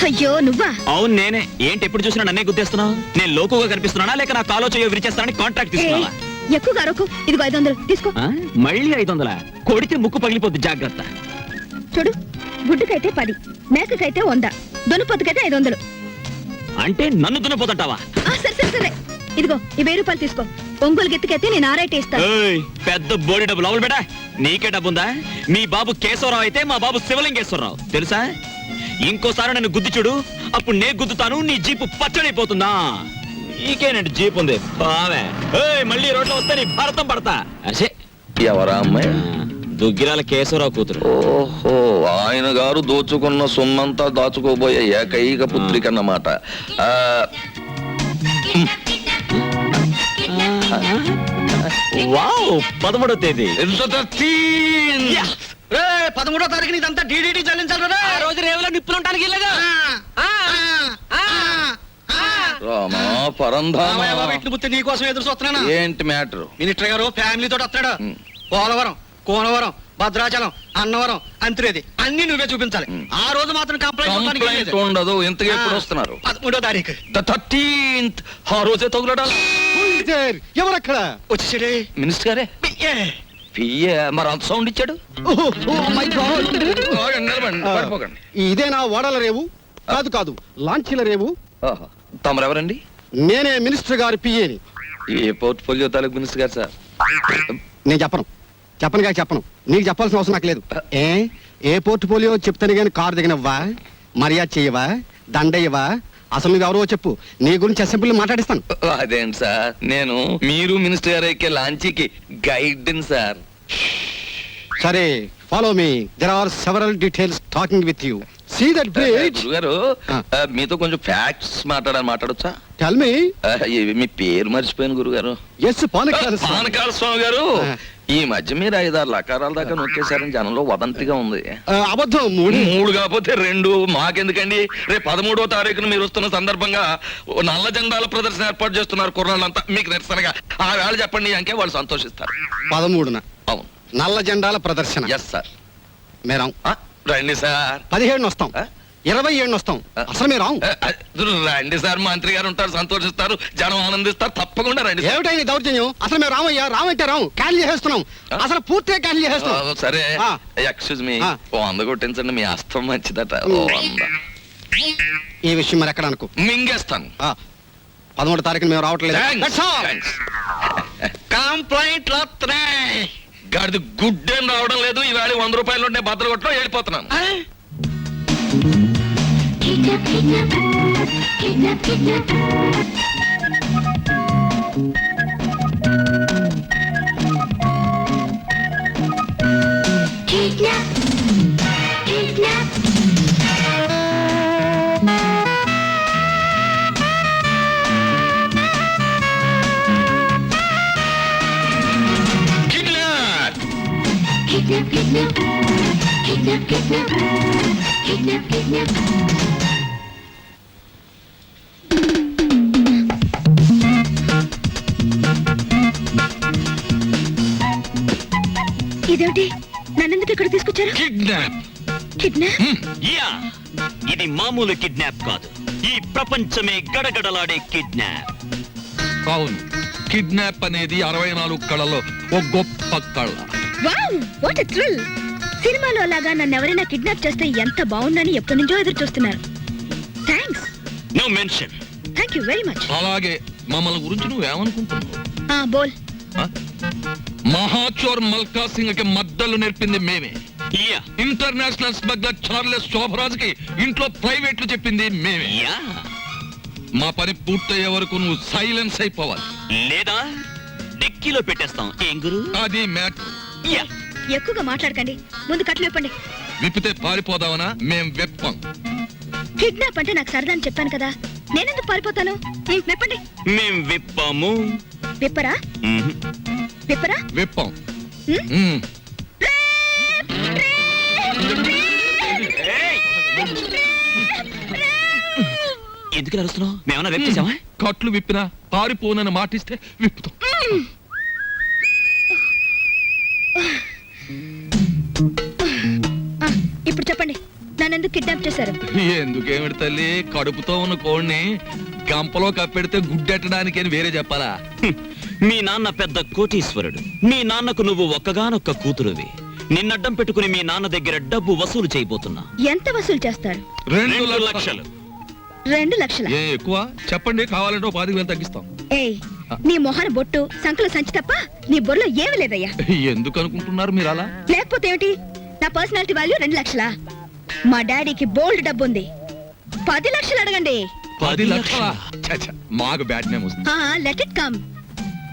అయ్యో నువ్వా? అవును నేనే. ఏంటి ఎప్పుడు చూసినా నన్నే గుర్తిస్తున్నావు? నేను లోకుగా కనిపిస్తున్నానా లేక నా కాలో చేయో విరిచేస్తానని కాంట్రాక్ట్ తీసుకున్నావా? ఎక్కువగా అరకు. ఇదిగో 500 తీసుకో. మళ్ళీ 500? కొడితే ముక్కు పగిలిపోద్ది, జాగ్రత్త. చూడు, గుడ్డుకైతే 10, మేకకైతే 100, దున్నపోతుకైతే 500. అంటే నన్ను దున్నపోతుంటావా? సరే సరే సరే, ఇదిగో ఈ 1000 రూపాయలు తీసుకో. ఒంగోలు గెత్తికైతే నేను 6 ఇస్తాను. పెద్ద బోడి డబ్బు లోపల బేటా. నీకే డబ్బుందా? మీ బాబు కేశవరావు అయితే మా బాబు శివలింగేశ్వరరావు తెలుసా? ఇంకోసారి నన్ను గుద్దు చూడు, అప్పుడు నేను గుద్దుతాను, నీ జీపు పచ్చడైపోతుందా? నీకేనండి జీప్ ఉంది బావే. మళ్ళీ రోడ్లో వస్తే నీ భారతం పడతా. అసే ఎవరా అమ్మాయి? దుగ్గిరాల కేశవరావు కూతురు. ఓహో, ఆయన గారు దోచుకున్న సొమ్మంతా దాచుకోబోయే ఏకైక పుత్రిక అన్నమాట. వావ్, 13వ తేదీ. 13వ తారీఖుని ఇదంతా డీడీటీ చెల్లించాలి. ఆ రోజు రేవులో నిప్పులు ఉంటానికి నీకోసం ఎదురు చూస్తున్నాను. ఏంటి మ్యాటర్? మినిస్టర్ గారు ఫ్యామిలీతో వస్తాడు. పోలవరం, కోనవరం, భద్రాచలం, అన్నవరం, అంత్రేది అన్ని నువ్వే చూపించాలి. ఆ రోజు మాత్రం కంప్లైంట్ ఉండదు. ఇంతగా ఎప్పుడు వస్తున్నారు? 13వ తారీఖు. 13th. ఆ రోజే తగులడాలి. ఎవరక్కడ వచ్చేసాడే? మినిస్టర్ గారే. మరి అంత సౌండ్ ఇచ్చాడు. ఇదేనా ఓడల రేవు? కాదు కాదు, లాంచీల రేవు. తమరెవరండి? నేనే మినిస్టర్ గారి పిఏని. ఏ పోర్ట్ఫోలియో తాలూకు మినిస్టర్ గారు సార్? నేను చెప్పను నీకు చెప్పాల్సిన అవసరం నాకు లేదు. ఏ పోర్ట్ఫోలియో చెప్తాను గాని కారు దిగనవ్వా, మర్యాద చెయ్యవా, దండయ్యవా? అసలు నువ్వెవరో చెప్పు, నీ గురించి అసెంబ్లీ మాట్లాడిస్తాను. అదేంటి సార్, నేను మీరు మినిస్టర్ గారు ఎక్కే లాంచీకి గైడ్ సార్. సరే, follow me. There are several details talking with you. See that bridge. గురుగారు, మీతో కొంచెం ఫ్యాక్ట్స్ మాట్లాడొచ్చా? Tell me. మీ పేరు మర్చిపోయాను గురుగారు. ఎస్, పానకాల స్వామి గారు. ఈ మధ్య మీరు 5-6 లకారాల దాకా నొక్కేశారని జనంలో వదంతిగా ఉంది. అబద్ధం. 3 కాకపోతే 2. మాకెందుకండి? రేపు 13వ తారీఖున మీరు వస్తున్న సందర్భంగా నల్ల జెండాల ప్రదర్శన ఏర్పాటు చేస్తున్నారు కుర్రాళ్ళంతా. మీకు నిరసనగా ఆ వేళ చెప్పండి అంకే వాళ్ళు సంతోషిస్తారు. 13న? అవును, నల్ల జెండాల ప్రదర్శన. Yes sir. మేరం రండి సార్. 17 వస్తాం, 27 వస్తాం. అసలు మీరు రండి సార్, మంత్రి గారు ఉంటారు, సంతోషిస్తారు, జనం ఆనందిస్తారు. తప్పకుండా రండి. ఏమిటైంది దౌర్జన్యం? అసలు మేము రామంటే రాము, క్యాన్సిల్ చేసేస్తున్నాం. అసలు పూర్తిగా క్యాన్సిల్ చేసేస్తున్నాం. సరే, ఎక్స్క్యూజ్ మీ. 100 కొట్టించండి, మీ అస్తం మంచిదట. 100. ఈ విషయం మరి ఎక్కడ అనుకో, మింగేస్తాను. 13వ తారీఖున మేము రావట్లేదు. కంప్లైంట్లు వస్తున్నాయి. గాడిది గుడ్డేం రావడం లేదు. ఈవేళ 100 రూపాయలు ఉంటే బద్దలు కొట్టడం వెళ్ళిపోతున్నాను. ఇదేమిటి? నన్నెందుకు ఇక్కడ తీసుకొచ్చారు? కిడ్నాప్. ఇది మామూలు కిడ్నాప్ కాదు, ఈ ప్రపంచమే గడగడలాడే కిడ్నాప్. అవును, కిడ్నాప్ అనేది 64 కళలో ఒక గొప్ప కళ. Wow, what a thrill! సినిమాలో లాగా నన్ను ఎవరైనా కిడ్నాప్ చేస్తే ఎంత బాగుందని ఎప్పటి నుంచో ఎదురు చూస్తున్నారు. Thanks. No mention. Thank you very much. అలాగే మమ్మల్ని గురించి నువ్వేమనుకుంటున్నావు? బోల్. మహాచోర్ మల్కా సింగ్ కి మద్దలు నేర్పింది మేమే. ఇంటర్నేషనల్ స్మగ్లర్ చార్లెస్ శోభరాజ్ కి ఇంట్లో ప్రైవేట్లు చెప్పింది మేమే. మా పని పూర్తయ్యే వరకు నువ్వు సైలెన్స్ అయిపోవాలి, లేదా డిక్కీలో పెట్టేస్తాం. ఏం గురు? అది మ్యాటర్. ఎక్కువగా మాట్లాడకండి, ముందు కట్లు విప్పండి. విప్పితే పారిపోదామనా? మేం విప్పం. కిడ్నాప్ అంటే నాకు సరదా అని చెప్పాను కదా, నేనెందుకు పారిపోతాను? విప్పండి. మేం విప్పాము. విప్పరా? విప్పరా? విప్పం. ఎందుకు అరుస్తున్నావు? మేమన్నా రేపు చేసామా? కట్లు విప్పినా పారిపోనని మాటిస్తే విప్పుతాం. ఇప్పుడు చెప్పండి నన్ను ఎందుకు కిడ్నాప్ చేశారు? ఎందుకేమిటి తల్లి, కడుపుతో ఉన్న కోడిని గంపలో కప్పెడితే గుడ్డెట్టడానికి అని వేరే చెప్పాలా? మీ నాన్న పెద్ద కోటీశ్వరుడు. మీ నాన్నకు నువ్వు ఒక్కగానొక్క కూతురువి. నిన్నడ్డం పెట్టుకుని మీ నాన్న దగ్గర డబ్బు వసూలు చేయబోతున్నా. ఎంత వసూలు చేస్తారు? 2 లక్షలు. 2 లక్షల? ఏ ఎక్కువ చెప్పండి, కావాలంటే 5,000 తగ్గిస్తాం. ఏయ్, నీ మొహన బొట్టు సంకల సంచి తప్ప నీ బొర్రలో ఏమీ లేదయ్యా. ఎందుకు అనుకుంటున్నారు మీరు అలా? లేకపోతే ఏమిటి? నా పర్సనాలిటీ వాల్యూ 2 లక్షలా? మా డాడీకి బోల్డ్ డబ్బు ఉంది. 10 లక్షలు అడగండి. 10 లక్షలా? ఛ, మాకు బ్యాడ్ నేమ్ వస్తుంది. Let it come.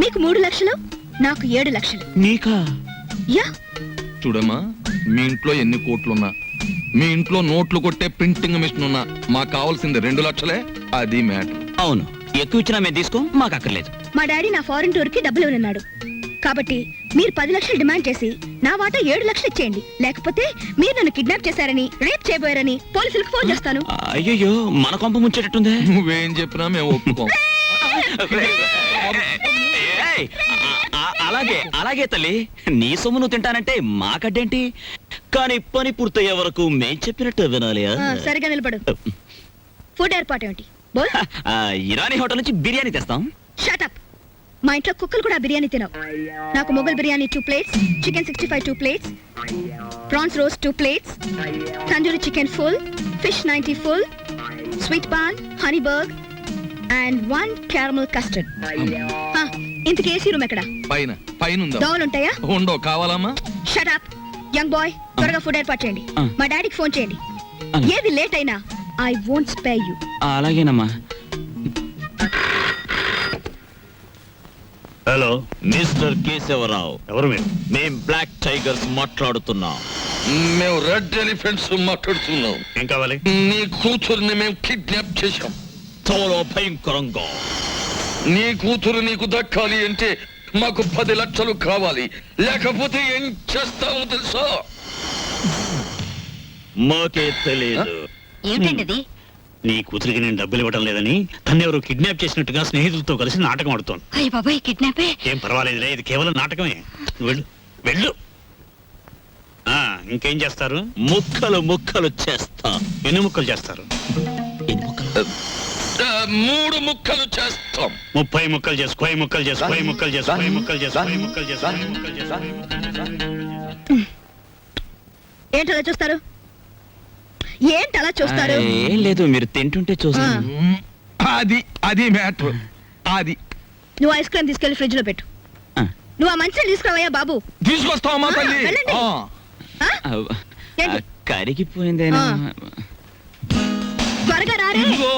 మీకు 3 లక్షలు, నాకు 7 లక్షలు. నీకా? యా. చూడమ్మా, మీ ఇంట్లో ఎన్ని కోట్లున్నా, మీ ఇంట్లో నోట్లు కొట్టే ప్రింటింగ్ మిషన్ ఉన్నా, మాకు కావాల్సింది 2 లక్షలే. అది మ్యాటర్. అవును, ఎక్కువ ఇచ్చినా మేము తీసుకో, మాకు అక్కర్లేదు. మా డాడీ నా ఫారెన్ టూర్ కి డబ్బులు ఇవ్వనున్నాడు. కాబట్టి మీరు 10 లక్షలు డిమాండ్ చేసి నా వాటా 7 లక్షలు ఇచ్చేయండి. లేకపోతే మీరు నన్ను కిడ్నాప్ చేశారని, రేప్ చేయబోయారని పోలీసులకు ఫోన్ చేస్తాను. అయ్యో, మన కొంప ముంచేటట్టుందే. నువ్వేం చెప్పినా మేము ఒప్పుకోం. ఏయ్, అలాగే అలాగే తల్లి, నీ సొమ్ము నువ్వు తింటానంటే మాకడ్డేంటి? కానీ పని పూర్తయ్యే వరకు మేం చెప్పినట్టు వినాలి. సరిగా నిలబడు. ఫుడ్ ఏర్పాటు ఏమిటి? బోల్. ఇరానీ హోటల్ నుంచి బిర్యానీ తెస్తాం. Shut up. మా ఇంట్లో కుక్కలు కూడా బిర్యానీ తినవు. నాకు Mughal biryani 2 plates, chicken 65 2 plates, prawns roast 2 plates, tandoori chicken full, fish 90 full, sweet paan, honey burg and 1 caramel custard. ఇంతకీ ఏసీ రూమ్ ఎక్కడ? పైన పైన ఉందా? దోవలుంటాయా? ఉండవు. కావాలమ్మా? Shut up. యంగ్ బాయ్, త్వరగా ఫుడ్ ఏర్పాటు చేయండి. మా డాడీకి ఫోన్ చేయండి. ఏది లేట్ అయినా ఐ వోంట్ స్పేర్ యు. అలాగేనమ్మా. Hello, mister Keshavarao. ఎవరు మీరు? మేం బ్లాక్ టైగర్స్ మాట్లాడుతున్నాం. మేము రెడ్ ఎలిఫెంట్స్ మాట్లాడుతున్నాం. ఏం కావాలి? నీ కూతుర్ని మేము కిడ్నాప్ చేశాం. చాలా భయంకరంగా. నీ కూతురు నీకు దక్కాలి అంటే మాకు 10 లక్షలు కావాలి. లేకపోతే ఏం చేస్తావో తెలుసా? మాకే తెలియదు. ఏమిటండి? నీ కూతురికి నేను డబ్బులు ఇవ్వడం లేదని తన్నెవరు కిడ్నాప్ చేసినట్టుగా స్నేహితులతో కలిసి నాటకం ఆడుతోంది. అయ్య బాబాయ్, కిడ్నాపే? ఏం పర్వాలేదులే, ఇది కేవలం నాటకమే. నువ్వు వెళ్ళు, వెళ్ళు. ఇంకేం చేస్తారు? ముక్కలు ముక్కలు చేస్తా. ఎన్ని ముక్కలు చేస్తారు? 3 ముక్కలు చేస్తాం. 30 ముక్కలు చేసు, 10 ముక్కలు చేసు, 10 ముక్కలు చేసు, 10 ముక్కలు చేసు, 10 ముక్కలు చేసు, 10 ముక్కలు చేసు. ఏంటలా చూస్తారు? ఏంటలా చూస్తారు? ఏం లేదు, మీరు తింటుంటే చూస్తాను. అది అది మ్యాటర్. అది నువ్వు ఐస్ క్రీమ్ తీసుకెళ్లి ఫ్రిడ్జ్ లో పెట్టు. నువ్వు ఆ మంచిని తీసుకురావయ్యా బాబు. తీసుకొస్తావమ్మా తల్లి. వెళ్ళండి. ఏంటి? కరిగిపోయిందేనా? త్వరగా రారే. ఇదిగో.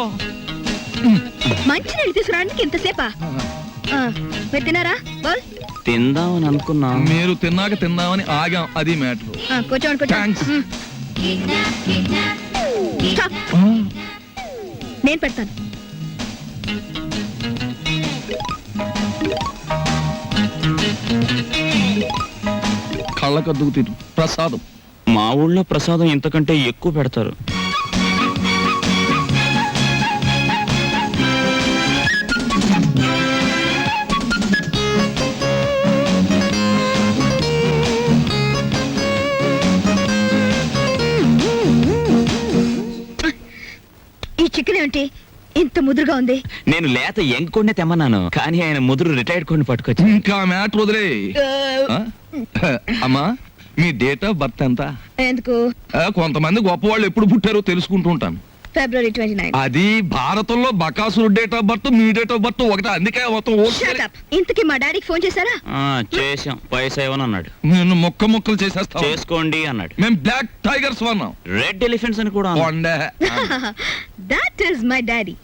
మంచి నీళ్ళు తీసుకురావడానికి ఇంతసేపా? మీరు తినారా? బోల్. తిందామని అనుకున్నా. మీరు తిన్నాక తిందామని ఆగాం. అది మ్యాటర్. కూర్చోండి, Thanks. కూర్చోండి. Stop. నేను పెడతాను. కళ్ళకద్దుకు తిరు ప్రసాదం. మా ఊళ్ళో ప్రసాదం ఇంతకంటే ఎక్కువ పెడతారు. ఈ చికెన్ ఏంటి ఇంత ముదురుగా ఉంది? నేను లేత ఎంకొండే తెమ్మన్నాను, కానీ ఆయన ముదురు రిటైర్డ్ కొన్ని పట్టుకొచ్చి. ఇంకా మ్యాటర్ వదిలే. అమ్మా, మీ డేట్ ఆఫ్ బర్త్ ఎంత? ఎందుకు? కొంతమంది గొప్పవాళ్ళు ఎప్పుడు పుట్టారో తెలుసుకుంటూ ఉంటాను. February 29. అది భారతంలో బకాసురు డేట్ ఆఫ్ బర్త్, మీ డేట్ ఆఫ్ బర్త్ ఒకటే. అందుకే మొత్తం Shut up. ఇంతకీ మా డాడీకి ఫోన్ చేశారా? చేసాం. పైసా ఇవ్వను అన్నాడు. నేను ముక్కలు చేసేస్తా. చేసుకోండి అన్నాడు. మేము బ్లాక్ టైగర్స్ వన్నాం. రెడ్ ఎలిఫెంట్స్ అని కూడా అన్నాడు. కొండే. That is my daddy.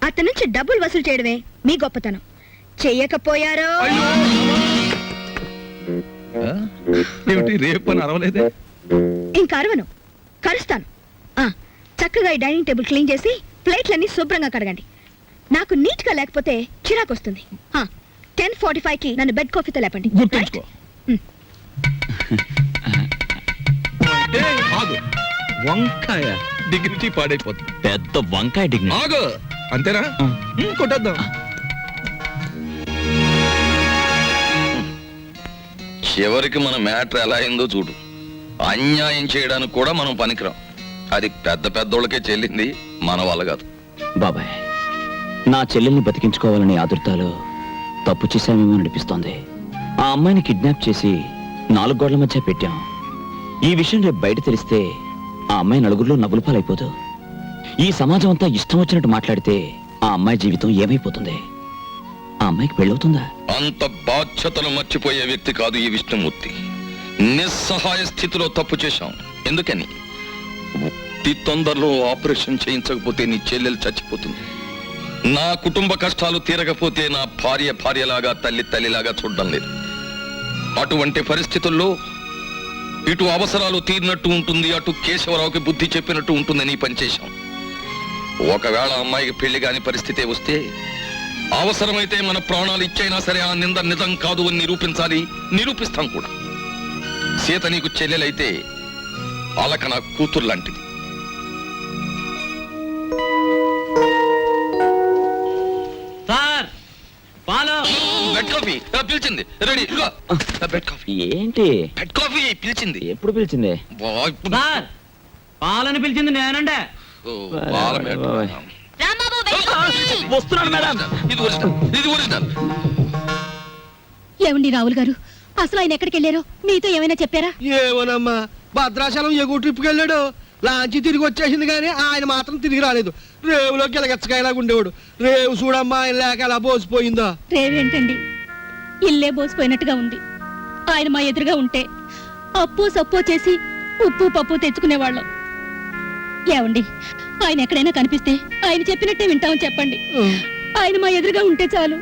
అతని నుంచి డబ్బులు వసూలు చేయడమే మీ గొప్పతనం. చెయ్యకపోయారో అయ్యో! ఏమిటి రేపు అని అరవలేదే? ఇంకా అరవను, కరుస్తాను. చక్కగా ఈ డైనింగ్ టేబుల్ క్లీన్ చేసి ప్లేట్లన్నీ శుభ్రంగా కడగండి. నాకు నీట్ గా లేకపోతే చిరాకు వస్తుంది. 10:45కి నన్ను బెడ్ కాఫీతో లేపండి. గుర్తుంచుకో. ఆగు. వంకాయ డిగ్నిటీ పాడైపోతుంది. పెద్ద వంకాయ డిగ్నిటీ. ఆగు. అంతేనా? కొట్టేద్దాం. చివరికి మన మ్యాటర్ ఎలా అయిందో చూడు. అన్యాయం చేయడానికి కూడా మనం పనికిరాం. అది పెద్ద పెద్దోళ్ళకే చెల్లింది, మన వల్ల కాదు. బాబాయ్, నా చెల్లెల్ని బతికించుకోవాలని ఆదుర్తాలో తప్పు చేశామేమో అనిపిస్తోంది. ఆ అమ్మాయిని కిడ్నాప్ చేసి 4 గోడల మధ్య పెట్టాం. ఈ విషయం రేపు బయట తెలిస్తే ఆ అమ్మాయి నలుగురిలో నవ్వుల పాలైపోదు. ఈ సమాజం అంతా ఇష్టం వచ్చినట్టు మాట్లాడితే ఆ అమ్మాయి జీవితం ఏమైపోతుంది? ఆ అమ్మాయికి పెళ్ళవుతుందా? అంత బాధ్యతలు మర్చిపోయే వ్యక్తి కాదు ఈ విష్ణుమూర్తి. నిస్సహాయ స్థితిలో తప్పు చేశాం. ఎందుకని? అతి తొందరలో ఆపరేషన్ చేయించకపోతే నీ చెల్లెలు చచ్చిపోతుంది. నా కుటుంబ కష్టాలు తీరకపోతే నా భార్య భార్యలాగా, తల్లి తల్లిలాగా చూడడం లేదు. అటువంటి పరిస్థితుల్లో ఇటు అవసరాలు తీరినట్టు ఉంటుంది, అటు కేశవరావుకి బుద్ధి చెప్పినట్టు ఉంటుందని ఈ పని చేశాం. ఒకవేళ అమ్మాయికి పెళ్లి కాని పరిస్థితే వస్తే అవసరమైతే మన ప్రాణాలు ఇచ్చైనా సరే ఆ నింద నిజం కాదు అని నిరూపించాలి, నిరూపిస్తాం కూడా. సీత నీకు చెల్లెలైతే అలక నా కూతురు లాంటిది. బెడ్ కాఫీ పిలిచింది, రెడీ. బెడ్ కాఫీ, ఏంటి? బెడ్ కాఫీ పిలిచింది. ఎప్పుడు పిలిచింది? పాలని పిలిచింది నేనండే. ఓ, బాల బెడ్. వస్తున్నాను మేడం. ఇది ఒరిజినల్, ఇది ఒరిజినల్. ఏమండి రావుల్ గారు, అసలు ఆయన ఎక్కడికి వెళ్ళారో మీతో ఏమైనా చెప్పారా? ఏమోనమ్మా, భద్రాచలం ఎగువ ట్రిప్కి వెళ్ళాడు. లాంచి తిరిగి వచ్చేసింది కానీ ఆయన మాత్రం తిరిగి రాలేదు. రేవులో గిలగచ్చకాయలాగా ఉండేవాడు. రేవు చూడమ్మా, ఆయన లేక ఎలా బోసిపోయిందో. రేవేంటండి, ఇల్లే బోసిపోయినట్టుగా ఉంది. ఆయన మా ఎదురుగా ఉంటే అప్పు సప్పు చేసి ఉప్పు పప్పు తెచ్చుకునేవాళ్ళం. ఏమండి, ఆయన ఎక్కడైనా కనిపిస్తే ఆయన చెప్పినట్టే వింటామని చెప్పండి. ఆయన మా ఎదురుగా ఉంటే చాలు.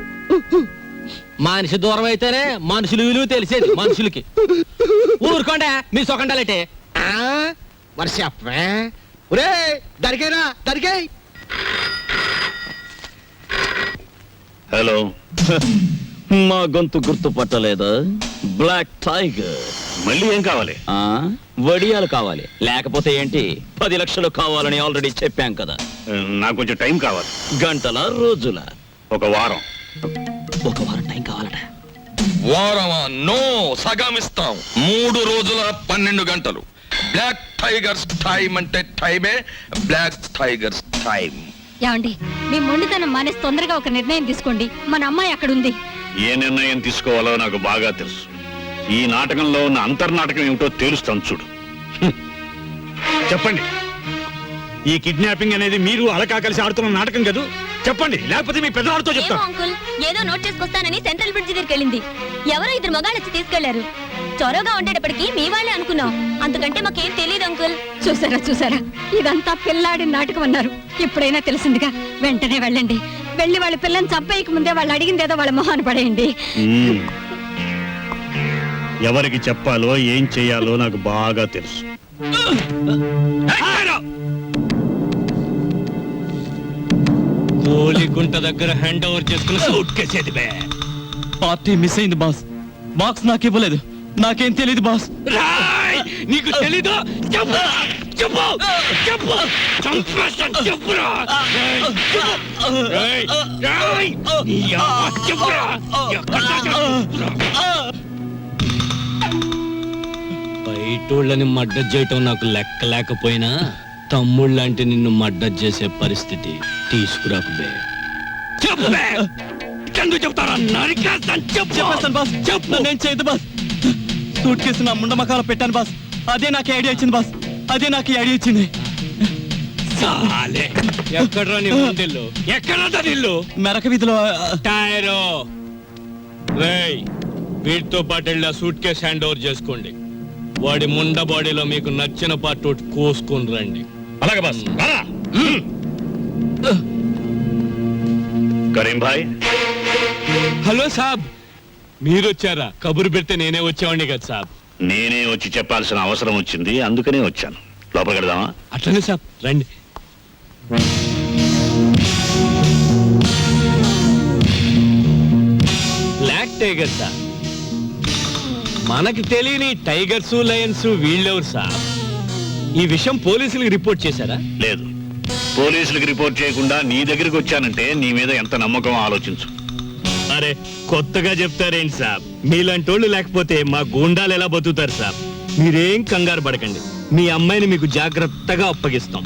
మనిషి దూరం అయితేనే మనుషులు విలువ తెలిసేది మనుషులకి. ఊరుకోండి మీ సొకండాలంటే. ఆ, మరి చెప్పే. ఒరే దరికైనా దరికాయ్. హలో. మా గొంతు గుర్తుపట్టలేదా? Black tiger. మళ్ళీ ఏం కావాలి? వడియాలు కావాలి. లేకపోతే ఏంటి, 10 లక్షలు కావాలని ఆల్రెడీ చెప్పాం కదా. నాకు కొంచెం టైం కావాలి. గంటల రోజుల? 1 వారం. 1 వారం టైం కావాలట. వారమా? నో, సగమిస్తాం. 3 రోజుల 12 గంటలు. బ్లాక్ టైగర్స్ టైం అంటే టైమే, బ్లాక్ టైగర్స్ టైం. ఏమండి, మీ మొండితనం మానేసి తొందరగా ఒక నిర్ణయం తీసుకోండి. మన అమ్మాయి అక్కడ ఉంది. ఏ నిర్ణయం తీసుకోవాలో నాకు బాగా తెలుసు. ఈ నాటకంలో ఉన్న అంతర్నాటకం ఏమిటో తేలుస్తాను చూడు. చెప్పండి, ఈ కిడ్నాపింగ్ అనేది మీరు అలకా కలిసి ఆడుతున్న నాటకం కదా? చెప్పండి, లేకపోతే మీ పెద్దవాళ్ళతో చెప్తాను. అంకుల్, ఏదో నోట్ చేసుకొస్తానని సెంట్రల్ బ్రిడ్జ్ దగ్గరికి వెళ్ళింది. ఎవరో 2 మగాళ్ళు వచ్చి తీసుకెళ్లారు. చొరవగా ఉండేటప్పటికి మీ వాళ్ళే అనుకున్నాం. అందుకంటే మాకేం తెలియదు అంకుల్. చూసారా, ఇదంతా పిల్లాడి నాటకం అన్నారు. ఇప్పుడైనా తెలిసిందిగా. వెంటనే వెళ్ళండి. వెళ్ళి వాళ్ళ పిల్లని చంపేయక ముందే వాళ్ళు అడిగిందేదో వాళ్ళ మొహాన్ని పడేయండి. ఎవరికి చెప్పాలో ఏం చెయ్యాలో నాకు బాగా తెలుసు. గోలిగుంట దగ్గర హ్యాండ్ ఓవర్ చేసుకుని సూట్ కేసేది బే. పార్టీ మిస్ అయింది బాస్. బాక్స్ నాకు ఇవ్వలేదు. నాకేం తెలియదు బాస్. నీకు తెలీదు? చెప్పు చెప్పు చెప్పు. చెప్పురా. బయటోళ్ళని మడ్డ చేయటం నాకు లెక్క లేకపోయినా తమ్ముళ్ళంటే నిన్ను మడ్డ చేసే పరిస్థితి తీసుకురాకు బే. చెప్పు బే. ఎందుకు చెప్తారా? నరికేస్తాను. చెప్పేస్తాను బాస్. చెప్పు. నేను చేయదు బాస్. సూట్ కేసు నా ముండ మకాల పెట్టాను బాస్. అదే నాకు ఐడియా ఇచ్చింది బాస్. అదే నాకు ఐడియా ఇచ్చింది. ఎక్కడ్రా నీ ముందిల్లు? ఎక్కడ నిల్లు? మెరక వీధిలో. టైరో. రేయ్, వీటితో పాటు వెళ్ళి ఆ సూట్ కేసు హ్యాండ్ ఓవర్ చేసుకోండి. వాడి ముండ బాడీలో మీకు నచ్చిన పార్ట్ ఒకటి కోసుకొని రండి. అలాగే బాస్. కరీం భాయ్. హలో సాబ్, మీరు వచ్చారా? కబురు పెడితే నేనే వచ్చేవాడిని కదా సాబ్. నేనే వచ్చి చెప్పాల్సిన అవసరం వచ్చింది, అందుకనే వచ్చాను. లోపలికి వెళ్దామా? అట్లనే సాబ్, రండి. Black tiger sir. మనకి తెలియని టైగర్స్, లయన్స్ వీళ్ళెవరు సాబ్? ఈ విషయం పోలీసులకు రిపోర్ట్ చేశారా? లేదు. పోలీసులకు రిపోర్ట్ చేయకుండా నీ దగ్గరికి వచ్చానంటే నీ మీద ఎంత నమ్మకం ఆలోచించు. అరే, కొత్తగా చెప్తారేంటి సాబ్? మీలాంటి వాళ్ళు లేకపోతే మా గూండాలు ఎలా బతుకుతారు సాబ్? మీరేం కంగారు పడకండి, మీ అమ్మాయిని మీకు జాగ్రత్తగా అప్పగిస్తాం.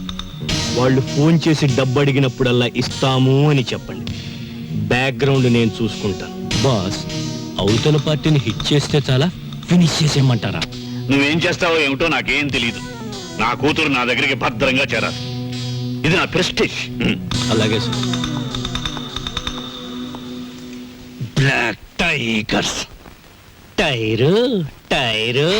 వాళ్ళు ఫోన్ చేసి డబ్బు అడిగినప్పుడల్లా ఇస్తాము అని చెప్పండి. బ్యాక్గ్రౌండ్ నేను చూసుకుంటాను. బాస్, అవతల పార్టీని హిట్ చేస్తే చాలా, ఫినిష్ చేసేయమంటారా? నువ్వేం చేస్తావో ఏమిటో నాకేం తెలియదు. నా కూతురు నా దగ్గరికి భద్రంగా చేరాలి. ఇది నా ప్రెస్టేజ్. అలాగే సార్. Black tigers. టైరు టైరు